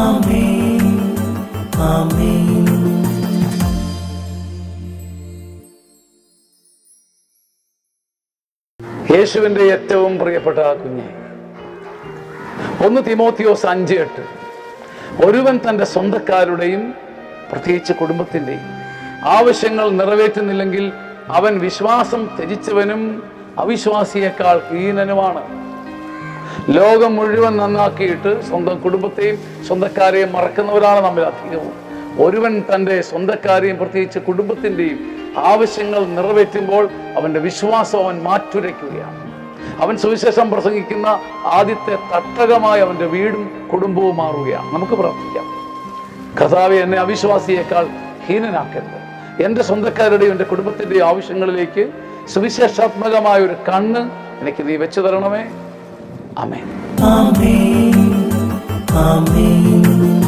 ആമേൻ. ആമേൻ. യേശുവിൻ്റെ ഏറ്റവും പ്രിയപ്പെട്ട കുഞ്ഞെ, 1 തിമോത്തിയോസ് 5:8, ഒരുവൻ തൻ്റെ സ്വന്തക്കാരുടെയും പ്രത്യേകിച്ച് കുടുംബത്തിൻ്റെയും ആവശ്യങ്ങൾ നിറവേറ്റുന്നില്ലെങ്കിൽ അവൻ വിശ്വാസം ത്യജിച്ചവനും അവിശ്വാസിയേക്കാൾ ഹീനനുമാണ്. ലോകം മുഴുവൻ നന്നാക്കിയിട്ട് സ്വന്തം കുടുംബത്തെയും സ്വന്തക്കാരെയും മറക്കുന്നവരാണ് നമ്മിൽ അധികവും. ഒരുവൻ തൻ്റെ സ്വന്തക്കാരെയും പ്രത്യേകിച്ച് കുടുംബത്തിൻ്റെയും ആവശ്യങ്ങൾ നിറവേറ്റുമ്പോൾ അവൻ്റെ വിശ്വാസം അവൻ മാറ്റുരയ്ക്കുകയാണ്. അവൻ സുവിശേഷം പ്രസംഗിക്കുന്ന ആദ്യത്തെ തട്ടകമായി അവൻ്റെ വീടും കുടുംബവും മാറുകയാണ്. നമുക്ക് പ്രാർത്ഥിക്കാം. കർത്താവേ, എന്നെ അവിശ്വാസിയേക്കാൾ ഹീനനാക്കരുത്. എൻ്റെ സ്വന്തക്കാരുടെയും എൻ്റെ കുടുംബത്തിൻ്റെയും ആവശ്യങ്ങളിലേക്ക് സുവിശേഷാത്മകമായ ഒരു കണ്ണ് എനിക്ക് നീ വെച്ചു തരണമേ. ആമേൻ. ആമേൻ. ആമേൻ.